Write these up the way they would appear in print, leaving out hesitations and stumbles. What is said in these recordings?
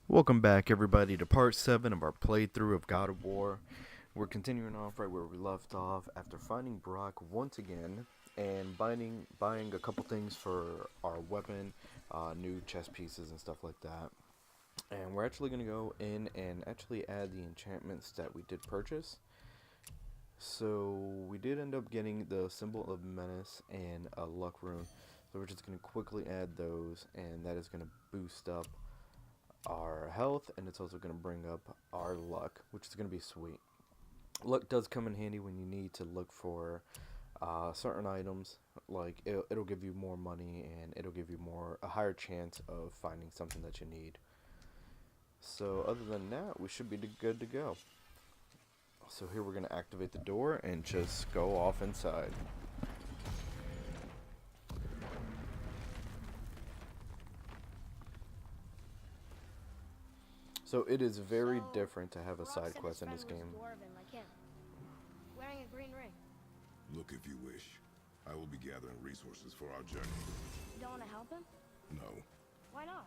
Welcome back, everybody, to part 7 of our playthrough of God of War. We're continuing off right where we left off after finding Brock once again and buying a couple things for our weapon, new chest pieces and stuff like that. And we're actually going to go in and actually add the enchantments that we did purchase. So we did end up getting the Symbol of Menace and a Luck Rune. So we're just going to quickly add those, and that is going to boost up our health, and it's also going to bring up our luck, which is going to be sweet. Luck does come in handy when you need to look for certain items. Like it'll give you more money, and it'll give you a higher chance of finding something that you need. So other than that, we should be good to go. So here we're going to activate the door and just go off inside. So it is very different to have a side quest in this game. Like him, wearing a green ring. Look if you wish. I will be gathering resources for our journey. You don't want to help him? No, Why not?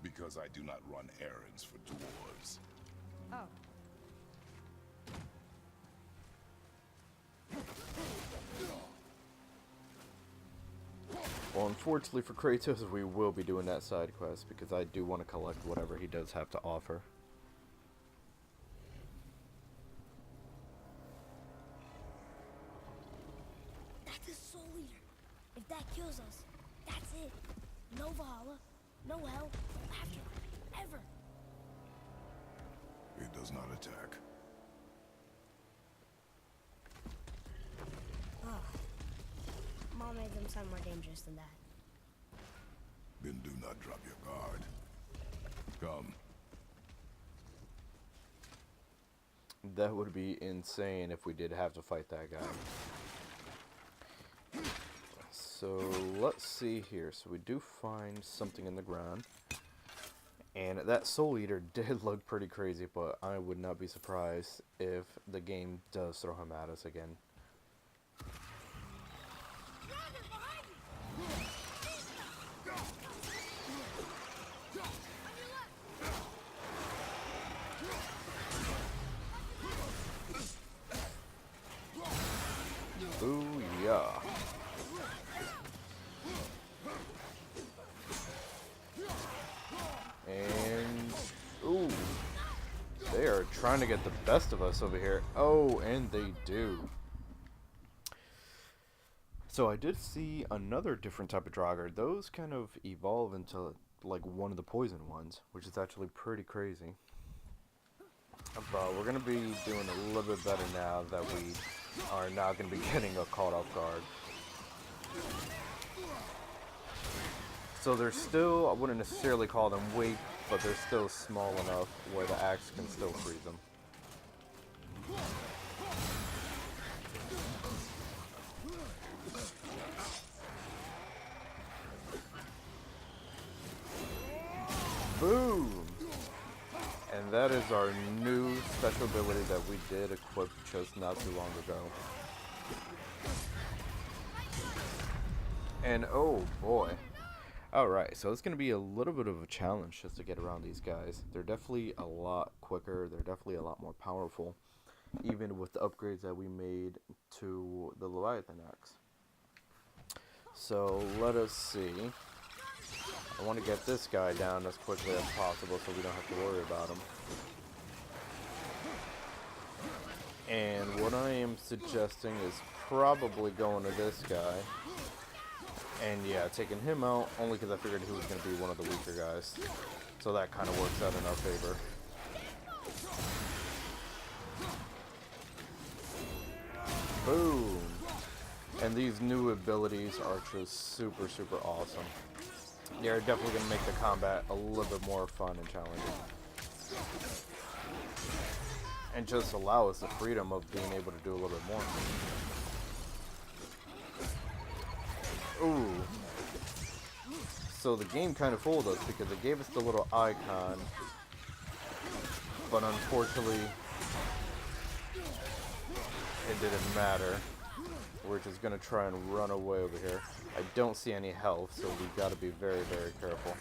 because I do not run errands for dwarves. Oh. Well, unfortunately for Kratos, we will be doing that side quest because I do want to collect whatever he does have to offer. That's his soul eater. If that kills us, that's it. No Valhalla, no hell, no afterlife, ever. It does not attack. Mom made them sound more dangerous than that. Then do not drop your guard. Come. That would be insane if we did have to fight that guy. So let's see here. So we do find something in the ground. And that Soul Eater did look pretty crazy, but I would not be surprised if the game does throw him at us again. Booyah. And, ooh, they are trying to get the best of us over here. Oh, and they do. So I did see another different type of Draugr. Those kind of evolve into like one of the poison ones, which is actually pretty crazy. But we're going to be doing a little bit better now that we are not going to be getting caught off guard. So they're still, I wouldn't necessarily call them weak, but they're still small enough where the axe can still freeze them. Boom! And that is our new special ability that we did equip just not too long ago. And oh boy. Alright, so it's going to be a little bit of a challenge just to get around these guys. They're definitely a lot quicker, they're definitely a lot more powerful, even with the upgrades that we made to the Leviathan axe. So let us see. I want to get this guy down as quickly as possible so we don't have to worry about him. And what I am suggesting is probably going to this guy. And yeah, taking him out only because I figured he was going to be one of the weaker guys. So that kind of works out in our favor. Boom! And these new abilities are just super, super awesome. They're definitely going to make the combat a little bit more fun and challenging. And just allow us the freedom of being able to do a little bit more. Ooh. So the game kind of fooled us because it gave us the little icon, but unfortunately it didn't matter. We're just gonna try and run away over here. I don't see any health, so we gotta be very, very careful.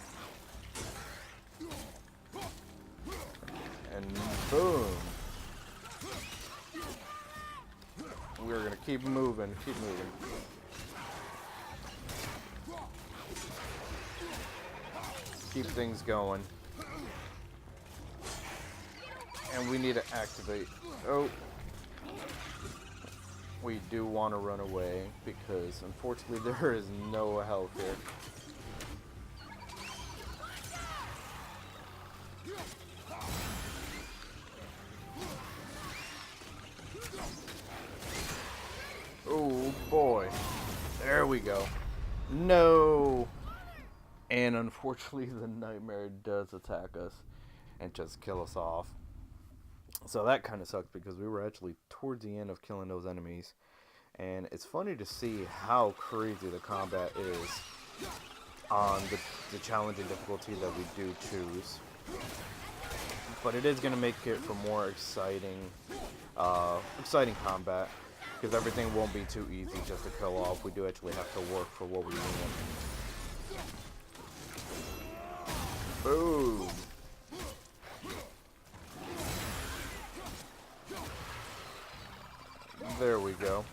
Boom. We're gonna keep moving, keep moving. Keep things going. And we need to activate. Oh. We do want to run away because unfortunately there is no health here. Oh boy. There we go. No. And unfortunately the nightmare does attack us and just kill us off. So that kind of sucked because we were actually towards the end of killing those enemies. And it's funny to see how crazy the combat is on the challenging difficulty that we do choose. But it is going to make it for more exciting combat. Because everything won't be too easy just to kill off. We do actually have to work for what we want. Boom! There we go.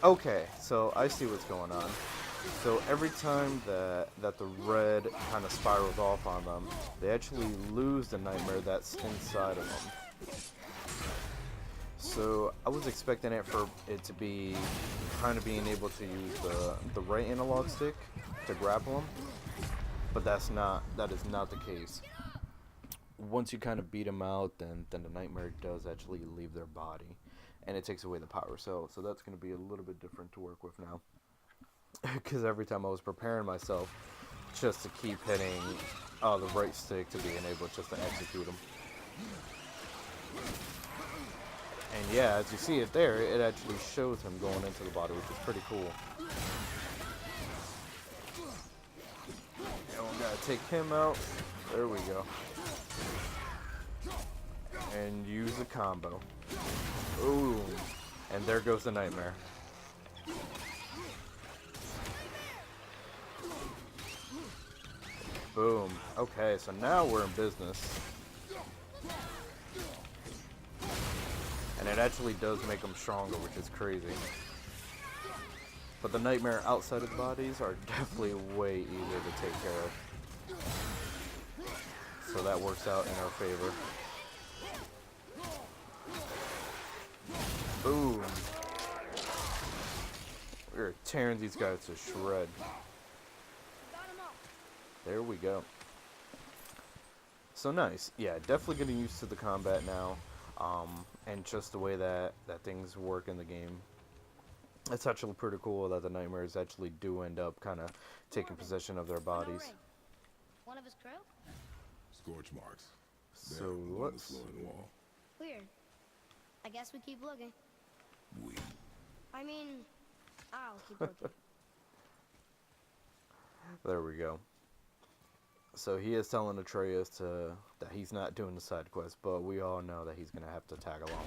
Okay, so I see what's going on. So every time that the red kind of spirals off on them, they actually lose the nightmare that's inside of them. So I was expecting it for it to be kind of being able to use the right analog stick to grapple them, but that is not the case. Once you kind of beat them out, then the nightmare does actually leave their body. And it takes away the power cell, so that's going to be a little bit different to work with now. Because every time I was preparing myself just to keep hitting the right stick to being able just to execute them. And yeah, as you see it there, it actually shows him going into the body, which is pretty cool. And we gotta take him out. There we go. And use a combo. Ooh, and there goes the nightmare. Boom. Okay, so now we're in business. And it actually does make them stronger, which is crazy. But the nightmare outside of the bodies are definitely way easier to take care of. So that works out in our favor. Boom. We're tearing these guys to shred. There we go. So nice. Yeah, definitely getting used to the combat now. And just the way that things work in the game. It's actually pretty cool that the nightmares actually do end up kind of taking possession of their bodies. One of his crew? Scorch marks. So There, along the let's... flowing wall. Weird. I guess we keep looking. We. I mean, I'll keep looking. There we go. So he is telling Atreus that he's not doing the side quest, but we all know that he's going to have to tag along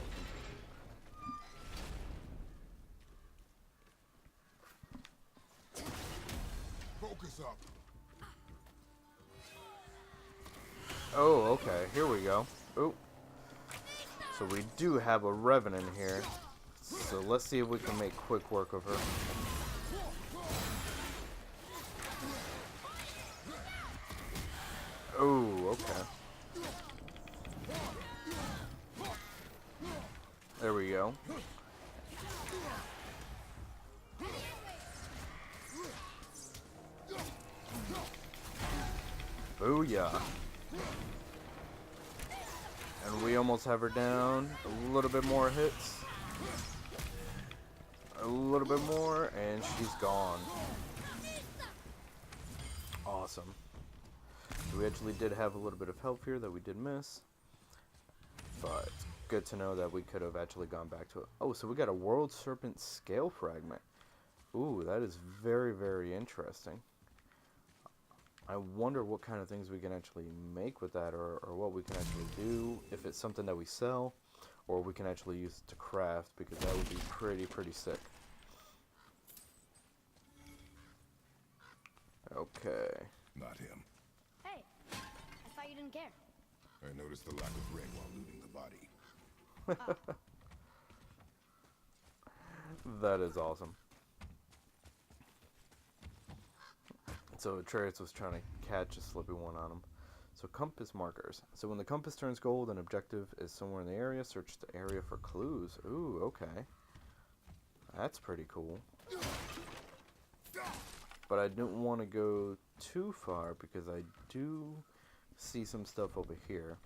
with him. Focus up. Oh, okay. Here we go. Oh. So we do have a Revenant here. So let's see if we can make quick work of her. Oh, okay. There we go. Booyah. And we almost have her down. A little bit more hits. A little bit more, and she's gone. Awesome. We actually did have a little bit of help here that we did miss. But good to know that we could have actually gone back to it. Oh, so we got a World Serpent Scale Fragment. Ooh, that is very, very interesting. I wonder what kind of things we can actually make with that, or what we can actually do. If it's something that we sell, or we can actually use it to craft, because that would be pretty sick. Okay. Not him. Hey, I thought you didn't care. I noticed the lack of ring while looting the body. That is awesome. So Atreus was trying to catch a slippy one on him. So compass markers. So when the compass turns gold, an objective is somewhere in the area. Search the area for clues. Ooh, okay. That's pretty cool. But I didn't want to go too far because I do see some stuff over here.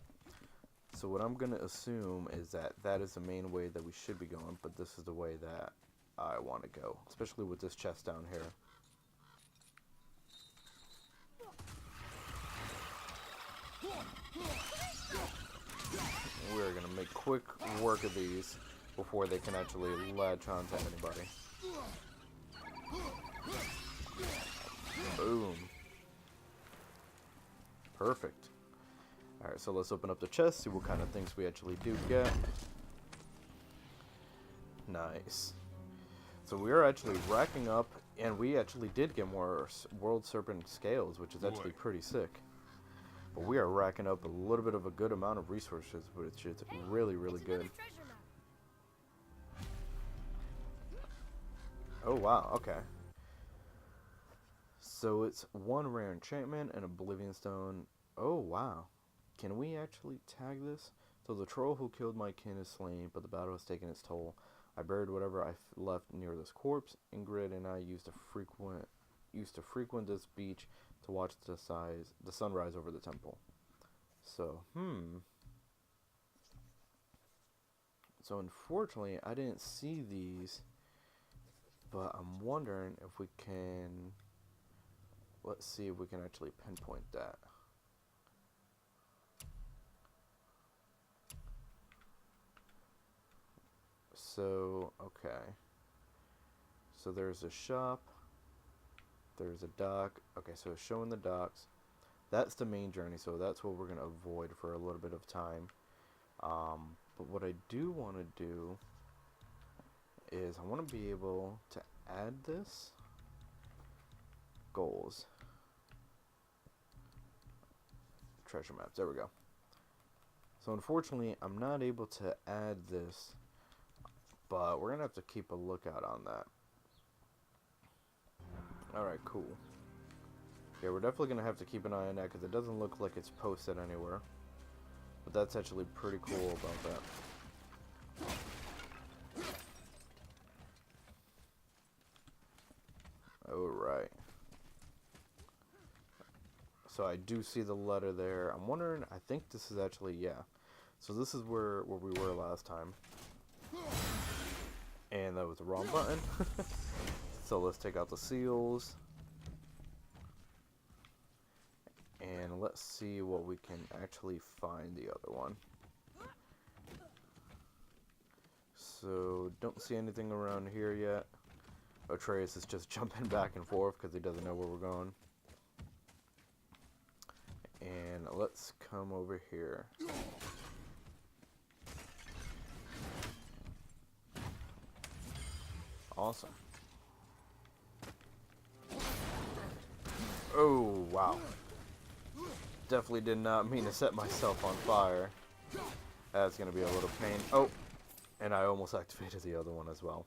So what I'm going to assume is that that is the main way that we should be going, but this is the way that I want to go, especially with this chest down here. We're going to make quick work of these before they can actually latch onto anybody. Boom. Perfect. Alright, so let's open up the chest, see what kind of things we actually do get. Nice. So we are actually racking up, and we actually did get more World Serpent scales, which is actually pretty sick. But we are racking up a little bit of a good amount of resources, which is really, really good. Treasure map. Oh wow, okay. So it's one rare enchantment and Oblivion Stone. Oh wow. Can we actually tag this? So the troll who killed my kin is slain, but the battle has taken its toll. I buried whatever I left near this corpse. Ingrid and I used to frequent this beach to watch the sunrise over the temple. So, So unfortunately, I didn't see these, but I'm wondering if we can. Let's see if we can actually pinpoint that. So, okay. So there's a shop. There's a dock. Okay, so it's showing the docks. That's the main journey, so that's what we're going to avoid for a little bit of time. But what I do want to do is I want to be able to add this. Goals. Treasure maps. There we go. So unfortunately, I'm not able to add this, but we're going to have to keep a lookout on that. Alright, cool. Yeah, we're definitely going to have to keep an eye on that because it doesn't look like it's posted anywhere. But that's actually pretty cool about that. Alright. So I do see the letter there. I'm wondering, I think this is actually, yeah. So this is where we were last time. And that was the wrong button. So let's take out the seals. And let's see what we can actually find the other one. So, don't see anything around here yet. Atreus is just jumping back and forth because he doesn't know where we're going. And let's come over here. Awesome. Oh, wow. Definitely did not mean to set myself on fire. That's going to be a little pain. Oh, and I almost activated the other one as well.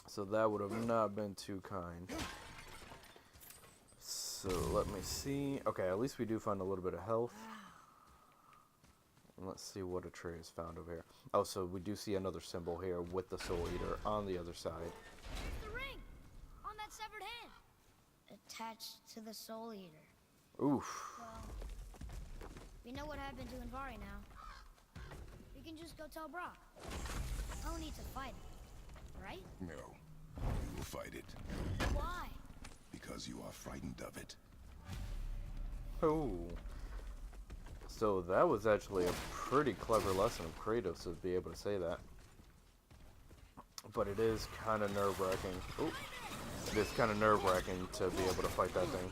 So that would have not been too kind. So let me see. Okay, at least we do find a little bit of health. And let's see what Atreus found over here. Oh, so we do see another symbol here with the Soul Eater on the other side. The ring on that severed hand, attached to the Soul Eater. Oof. Well, we know what happened to Invari now. We can just go tell Brock. No need to fight it, right? No. You will fight it. Why? Because you are frightened of it. Oh. So that was actually a pretty clever lesson of Kratos to be able to say that. But it is kind of nerve-wracking. Oh. It is kind of nerve-wracking to be able to fight that thing.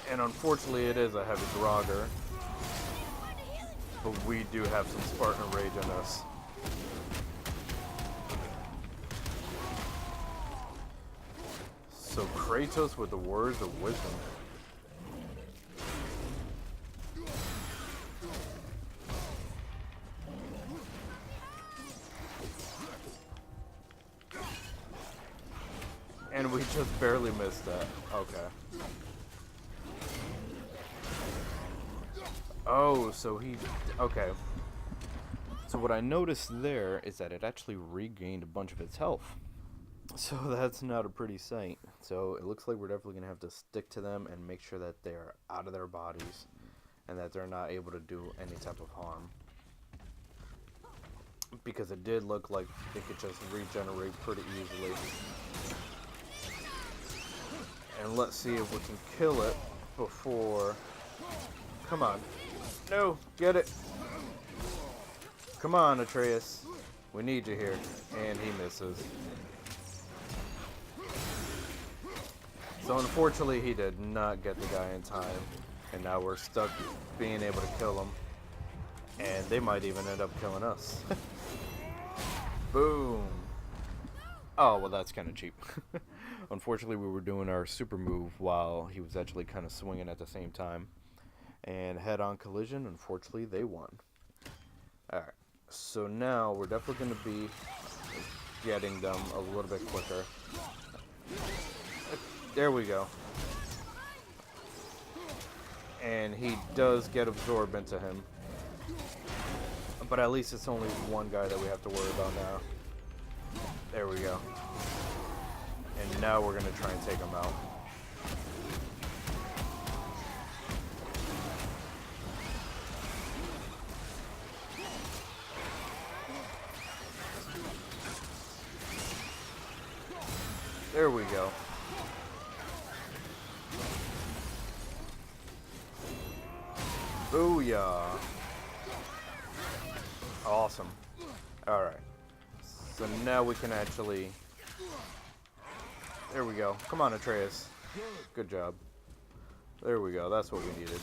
And unfortunately it is a heavy Draugr. But we do have some Spartan Rage in us. So Kratos with the words of wisdom. just barely missed that. Okay. Oh, so he... Okay. So what I noticed there is that it actually regained a bunch of its health. So that's not a pretty sight. So it looks like we're definitely going to have to stick to them and make sure that they're out of their bodies and that they're not able to do any type of harm. Because it did look like it could just regenerate pretty easily. And let's see if we can kill it before... Come on. No, get it. Come on, Atreus. We need you here. And he misses. So unfortunately, he did not get the guy in time. And now we're stuck being able to kill him. And they might even end up killing us. Boom. Oh, well, that's kind of cheap. Unfortunately, we were doing our super move while he was actually kind of swinging at the same time. And head-on collision, unfortunately, they won. Alright, so now we're definitely going to be getting them a little bit quicker. There we go. And he does get absorbed into him. But at least it's only one guy that we have to worry about now. There we go. And now we're going to try and take him out. There we go. Booyah. Awesome. Alright. So now we can actually... There we go. Come on, Atreus. Good job. There we go. That's what we needed.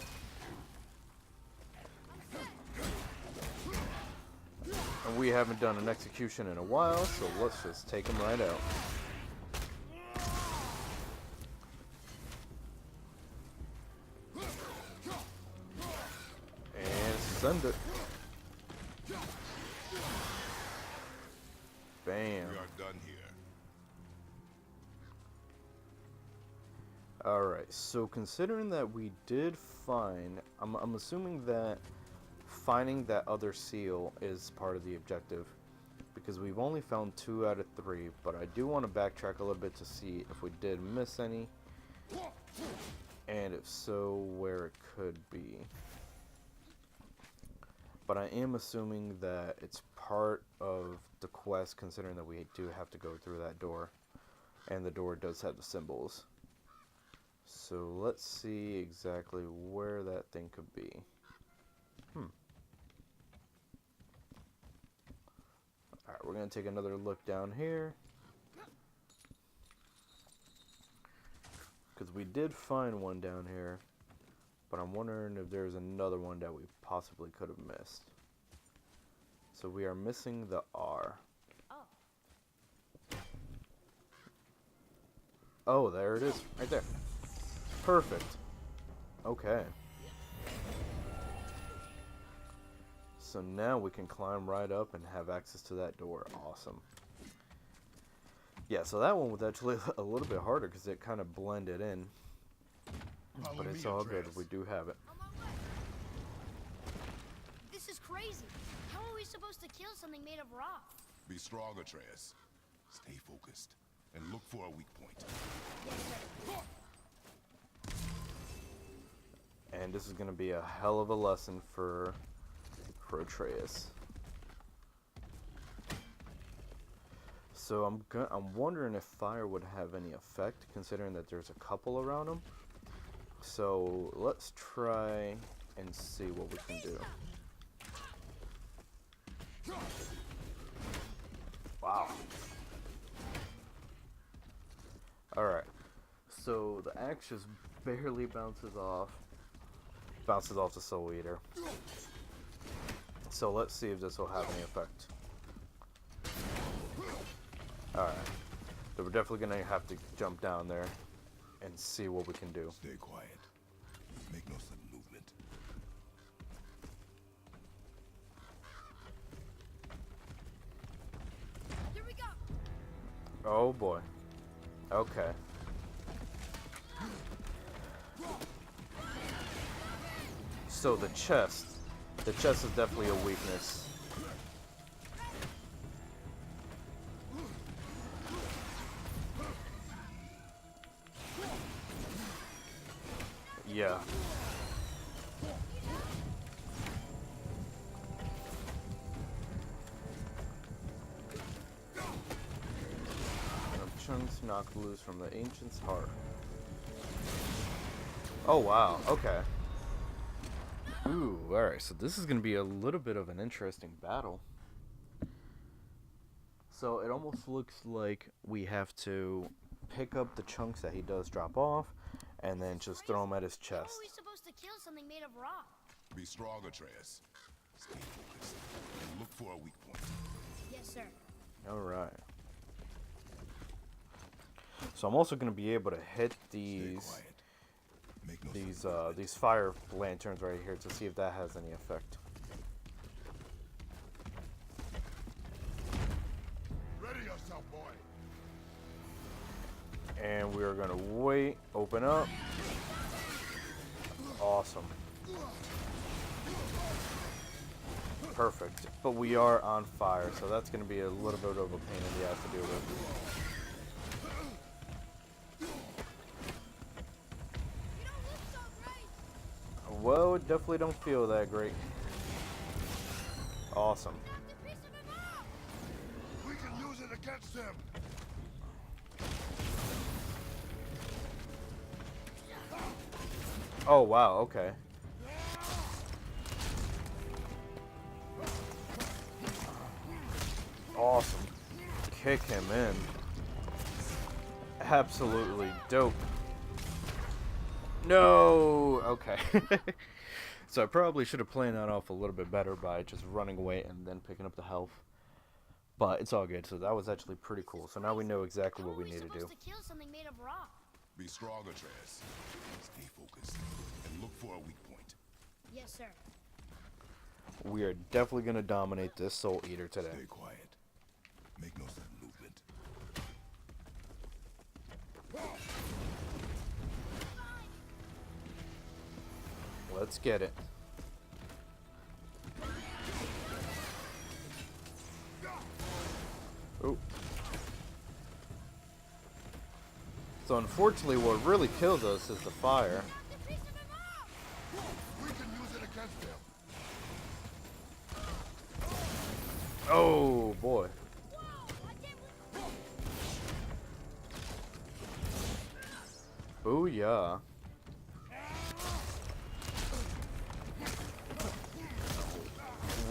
And we haven't done an execution in a while, so let's just take him right out. And send it. Bam. We are done here. Alright, so considering that we did find... I'm assuming that finding that other seal is part of the objective. Because we've only found 2 out of 3, but I do want to backtrack a little bit to see if we did miss any. And if so, where it could be. But I am assuming that it's part of the quest, considering that we do have to go through that door. And the door does have the symbols. So let's see exactly where that thing could be. Alright, we're going to take another look down here. Because we did find one down here. But I'm wondering if there's another one that we possibly could have missed. So we are missing the R. Oh, there it is. Right there. Perfect. Okay. So now we can climb right up and have access to that door. Awesome. Yeah, so that one was actually a little bit harder because it kind of blended in. But it's all good. We do have it. This is crazy. How are we supposed to kill something made of rock? Be strong, Atreus. Stay focused and look for a weak point. And this is going to be a hell of a lesson for Atreus. So I'm wondering if fire would have any effect, considering that there's a couple around him. So let's try and see what we can do. Wow. Alright. So the axe just barely bounces off the Soul Eater. So let's see if this will have any effect. Alright. So we're definitely going to have to jump down there and see what we can do. Stay quiet. Make no sudden movement. Here we go. Oh boy. Okay. So the chest is definitely a weakness. Yeah. Chunks knocked loose from the ancient's heart. Oh wow, okay. Ooh, alright, so this is gonna be a little bit of an interesting battle. So it almost looks like we have to pick up the chunks that he does drop off and then just throw them at his How are chest. we supposed to kill something made of rock? Be strong, Atreus. Stay focused and look for a weak point. Yes, sir. Alright. So I'm also gonna be able to hit Stay these quiet. Make no sound. these fire lanterns right here to see if that has any effect. Ready yourself, boy. And we are gonna wait, open up. Awesome. Perfect. But we are on fire, so that's gonna be a little bit of a pain in the ass to deal with. Well, it definitely don't feel that great. Awesome. We can use it against them. Oh wow, okay. Awesome. Kick him in. Absolutely dope. No! Okay. So I probably should have planned that off a little bit better by just running away and then picking up the health. But it's all good. So that was actually pretty cool. So now we know exactly what we need to do. To kill something made of rock? Be strong, Atreus. Stay focused and look for a weak point. Yes, sir. We are definitely going to dominate this Soul Eater today. Stay quiet. Make no sudden movement. Let's get it. Oh. So unfortunately what really kills us is the fire. We can use it against them. Oh boy. Booyah.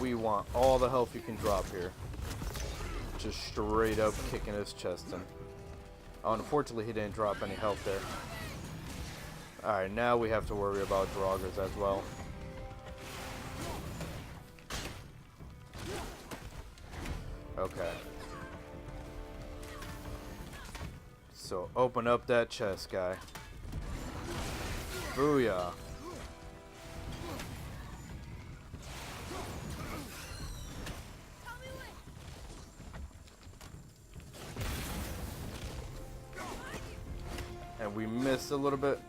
We want all the health you can drop here. Just straight up kicking his chest in. Oh, unfortunately he didn't drop any health there. Alright, now we have to worry about Draugrs as well. Okay. So open up that chest, guy. Booyah. And we missed a little bit.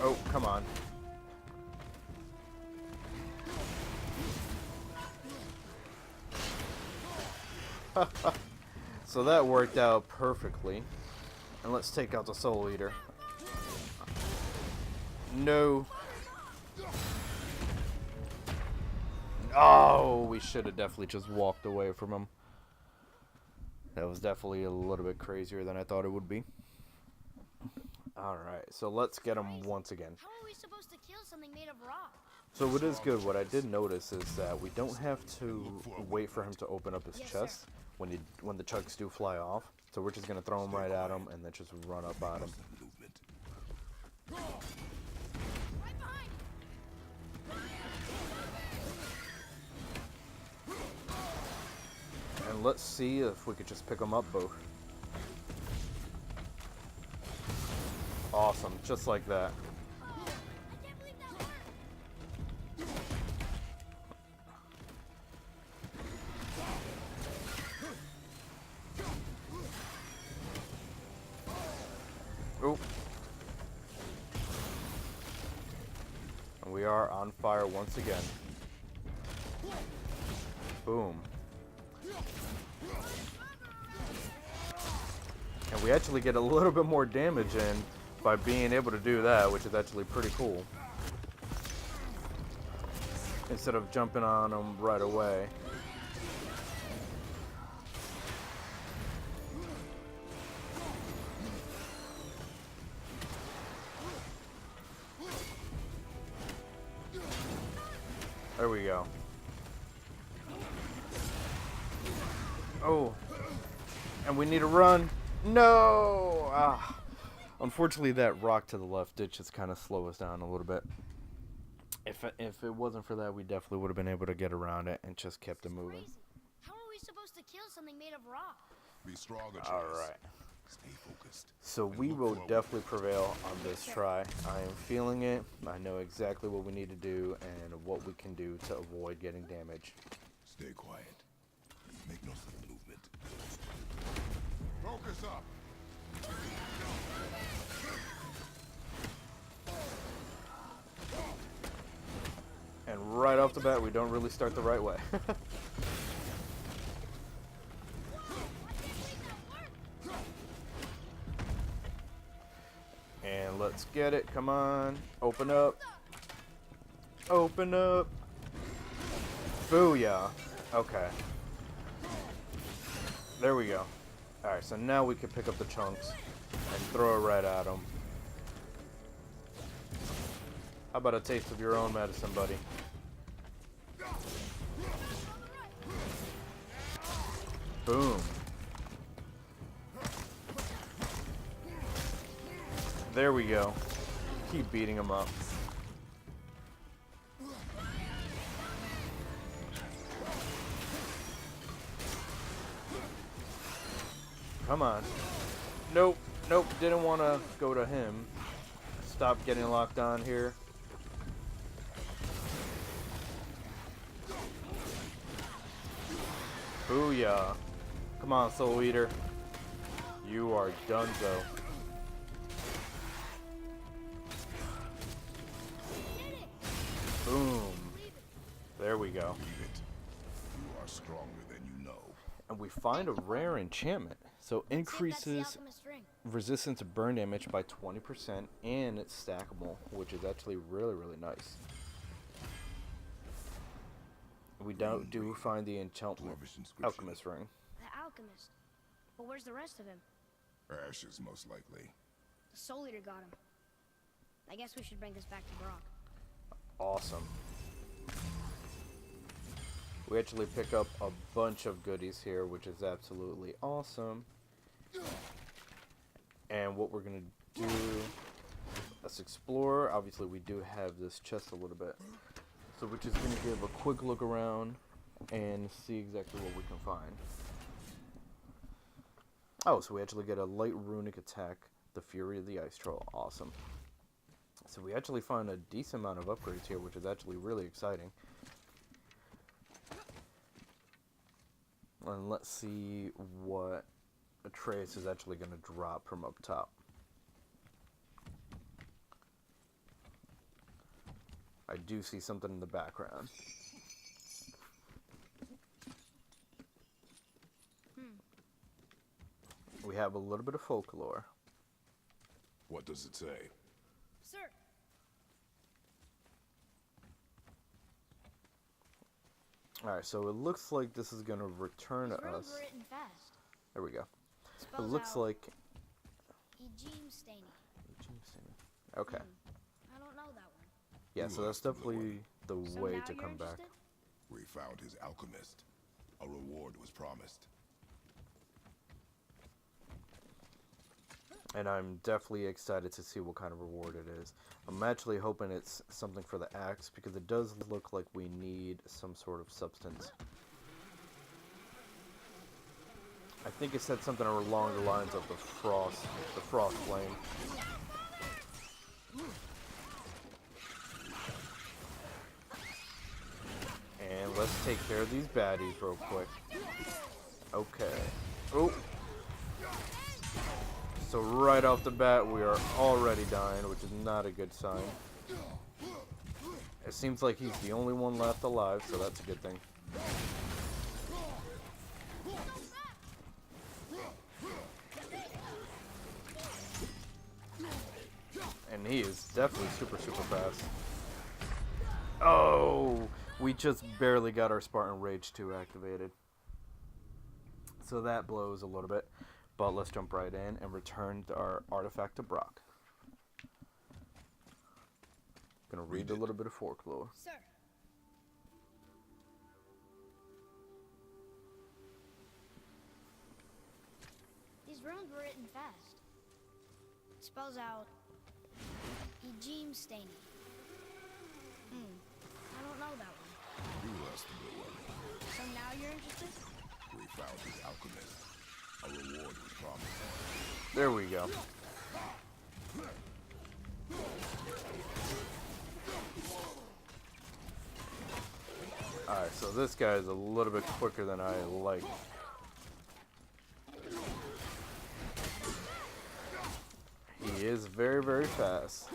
Oh, come on. So that worked out perfectly. And let's take out the Soul Eater. No. Oh, we should have definitely just walked away from him. That was definitely a little bit crazier than I thought it would be. Alright, so let's get him once again. How are we supposed to kill something made of rock? So what is good, what I did notice is that we don't have to wait for him to open up his chest when the chunks do fly off. So we're just going to throw him right at him and then just run up on him. Movement. Right behind! And let's see if we could just pick them up both. Awesome, just like that. I can't believe that worked! Oh. And we are on fire once again. Boom. And we actually get a little bit more damage in by being able to do that, which is actually pretty cool. Instead of jumping on them right away. There we go. Oh. And we need to run. No! Ah. Unfortunately, that rock to the left did just kind of slow us down a little bit. If it wasn't for that, we definitely would have been able to get around it and just kept it moving. Crazy. How are we supposed to kill something made of rock? Be stronger, Chase. Alright. Stay focused. So and we look will forward. definitely prevail on this try. I am feeling it. I know exactly what we need to do and what we can do to avoid getting damage. Stay quiet. Make no sudden movement. Focus up. And right off the bat, we don't really start the right way. And let's get it. Come on. Open up. Open up. Booyah. Okay. There we go. Alright, so now we can pick up the chunks and throw it right at them. How about a taste of your own medicine, buddy? Boom. There we go. Keep beating them up. Come on. Nope. Nope. Didn't want to go to him. Stop getting locked on here. Booyah. Come on, Soul Eater. You are donezo. Boom. There we go. Leave it. You are stronger than you know. And we find a rare enchantment. So That's increases the alchemist ring. resistance to burn damage by 20%, and it's stackable, which is actually really, really nice. We do find the enchantment Dwarvish inscription. alchemist ring. The alchemist. But where's the rest of him? Ashes, most likely. The Soul Eater got him. I guess we should bring this back to Brock. Awesome. We actually pick up a bunch of goodies here, which is absolutely awesome. And what we're gonna do, let's explore. Obviously, we do have this chest a little bit, so we're just gonna give a quick look around and see exactly what we can find. Oh, so we actually get a light runic attack, the Fury of the Ice Troll. Awesome. So we actually find a decent amount of upgrades here, which is actually really exciting. And let's see what Atreus is actually going to drop from up top. I do see something in the background. We have a little bit of folklore. What does it say? Sir! Alright, so it looks like this is going to return These to runes us. were written fast. There we go. It Spells looks out like... Ejim Staney. Okay. I don't know that one. Yeah, Who so that's else to know definitely the So way now to you're come back. interested? We found his alchemist. A reward was promised. And I'm definitely excited to see what kind of reward it is. I'm actually hoping it's something for the axe, because it does look like we need some sort of substance. I think it said something along the lines of the frost flame. And let's take care of these baddies real quick. Okay. Oh. So right off the bat, we are already dying, which is not a good sign. It seems like he's the only one left alive, so that's a good thing. And he is definitely super fast. Oh, we just barely got our Spartan Rage 2 activated. So that blows a little bit. But let's jump right in and return our artifact to Brock. Gonna read a little bit of folklore. Sir. These runes were written fast. It spells out Ejim Staney. I don't know that one. You lost the good one. So now you're interested? We found his alchemist. A reward was promised. There we go. Alright, so this guy is a little bit quicker than I like. He is very fast.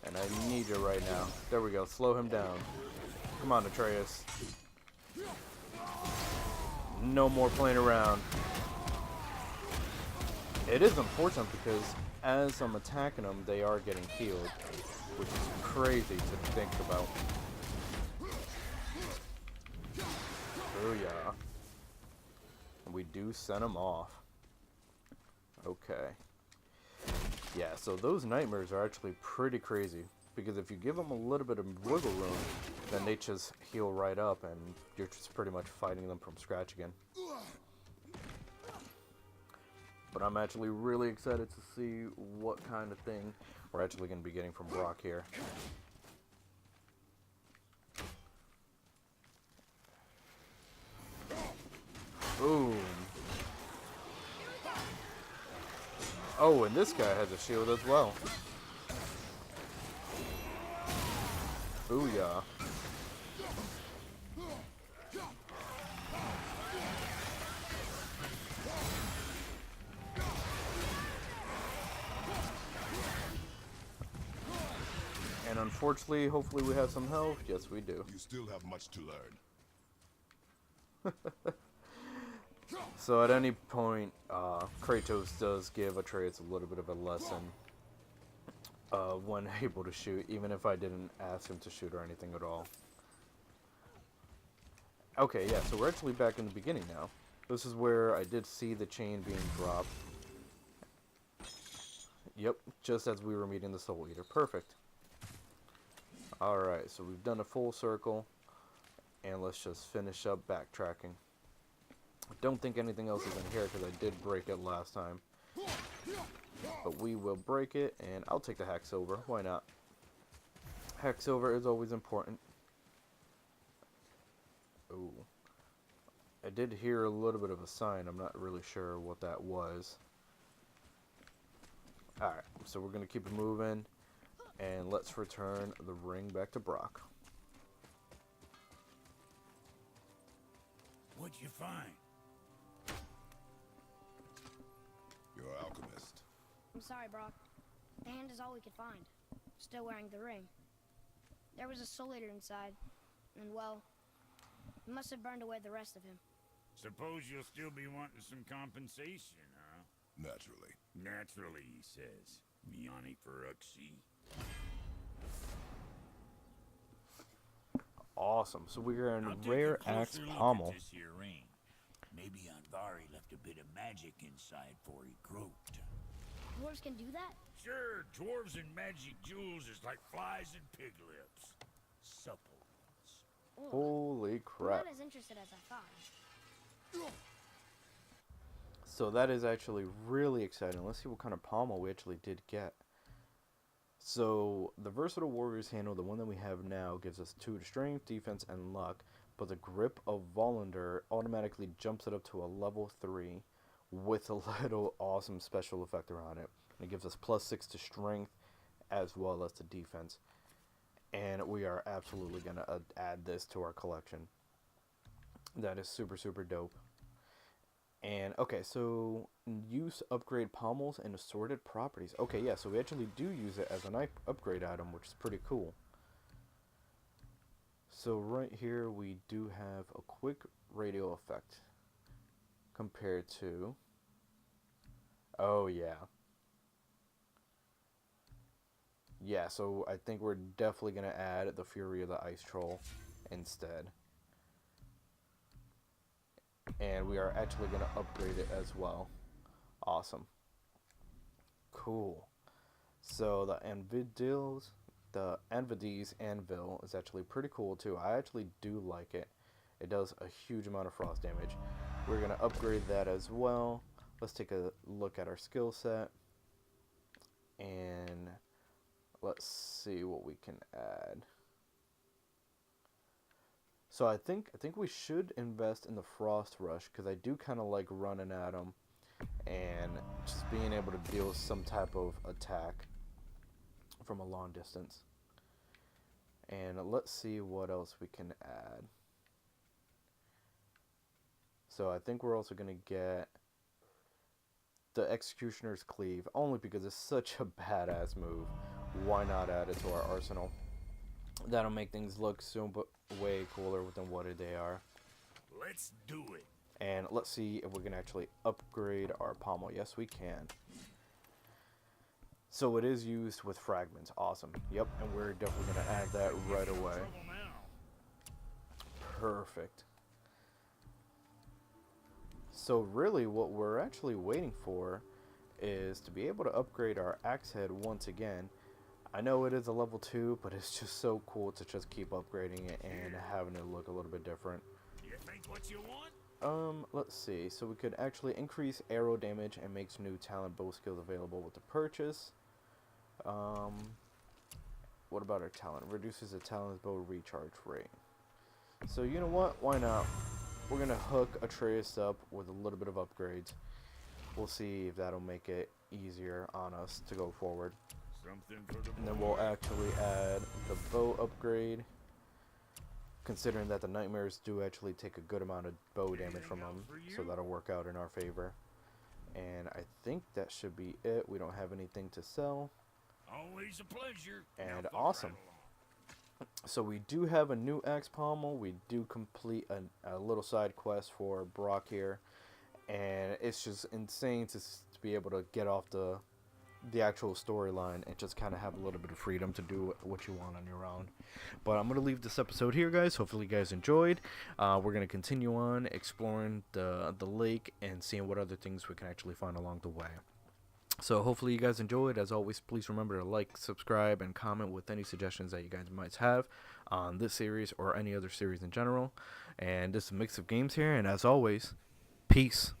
And I need you right now. There we go. Slow him down. Come on, Atreus. No more playing around. It is unfortunate because as I'm attacking them, they are getting healed, which is crazy to think about. Oh yeah. We do send them off. Okay. Yeah, so those nightmares are actually pretty crazy because if you give them a little bit of wiggle room, then they just heal right up and you're just pretty much fighting them from scratch again. But I'm actually really excited to see what kind of thing we're actually going to be getting from Brock here. Boom. Oh, and this guy has a shield as well. Booyah. And unfortunately, hopefully we have some health. Yes, we do. You still have much to learn. So at any point, Kratos does give Atreus a little bit of a lesson when able to shoot, even if I didn't ask him to shoot or anything at all. Okay, yeah, so we're actually back in the beginning now. This is where I did see the chain being dropped. Yep, just as we were meeting the Soul Eater. Perfect. Alright, so we've done a full circle, and let's just finish up backtracking. I don't think anything else is in here because I did break it last time. But we will break it, and I'll take the Hack Silver. Why not? Hack Silver is always important. Ooh. I did hear a little bit of a sign. I'm not really sure what that was. Alright, so we're going to keep it moving. And let's return the ring back to Brock. What'd you find? You're an alchemist. I'm sorry, Brock. The hand is all we could find. Still wearing the ring. There was a Soul Eater inside, and well, he must have burned away the rest of him. Suppose you'll still be wanting some compensation, huh? Naturally. Naturally, he says. Miani Feruxi. Awesome. So we're in Now take Rare a closer Axe look at Pommel. this here ring. Maybe Andvari left a bit of magic inside before he croaked. Dwarves can do that? Sure, dwarves and magic jewels is like flies and pig lips. Supple ones. Ugh. Holy I'm crap. not as interested as I thought. So that is actually really exciting. Let's see what kind of pommel we actually did get. So the Versatile Warriors handle, the one that we have now, gives us 2 to strength, defense, and luck. But the Grip of Volander automatically jumps it up to a level 3 with a little awesome special effect around it. It gives us +6 to strength as well as to defense. And we are absolutely going to add this to our collection. That is super dope. And, okay, so use upgrade pommels and assorted properties. Okay, yeah, so we actually do use it as an upgrade item, which is pretty cool. So right here we do have a quick radio effect compared to, oh yeah. Yeah, so I think we're definitely going to add the Fury of the Ice Troll instead. And we are actually going to upgrade it as well. Awesome. Cool. So the Anvides Anvil is actually pretty cool too. I actually do like it. It does a huge amount of frost damage. We're going to upgrade that as well. Let's take a look at our skill set. And let's see what we can add. So I think we should invest in the Frost Rush, because I do kind of like running at them and just being able to deal some type of attack from a long distance. And let's see what else we can add. So I think we're also going to get the Executioner's Cleave, only because it's such a badass move. Why not add it to our arsenal? That'll make things look way cooler than what they are. Let's do it. And let's see if we can actually upgrade our pommel. Yes, we can. So it is used with fragments. Awesome. Yep, and we're definitely going to add that right away. Perfect. So really what we're actually waiting for is to be able to upgrade our axe head once again. I know it is a level 2, but it's just so cool to just keep upgrading it and having it look a little bit different. You think what you want? Let's see. So we could actually increase arrow damage and makes new talent bow skills available with the purchase. What about our talent? Reduces the talent bow recharge rate. So you know what? Why not? We're gonna hook Atreus up with a little bit of upgrades. We'll see if that'll make it easier on us to go forward. Something for the And then we'll actually add the bow upgrade, considering that the nightmares do actually take a good amount of bow damage from them, so that'll work out in our favor. And I think that should be it. We don't have anything to sell. Always a pleasure. And Now, awesome. right along. So we do have a new axe pommel. We do complete a little side quest for Brock here, and it's just insane to be able to get off the actual storyline and just kind of have a little bit of freedom to do what you want on your own. But I'm going to leave this episode here, guys. Hopefully you guys enjoyed. We're going to continue on exploring the lake and seeing what other things we can actually find along the way. So hopefully you guys enjoyed. As always, please remember to like, subscribe, and comment with any suggestions that you guys might have on this series or any other series in general. And this is a mix of games here, and as always, peace.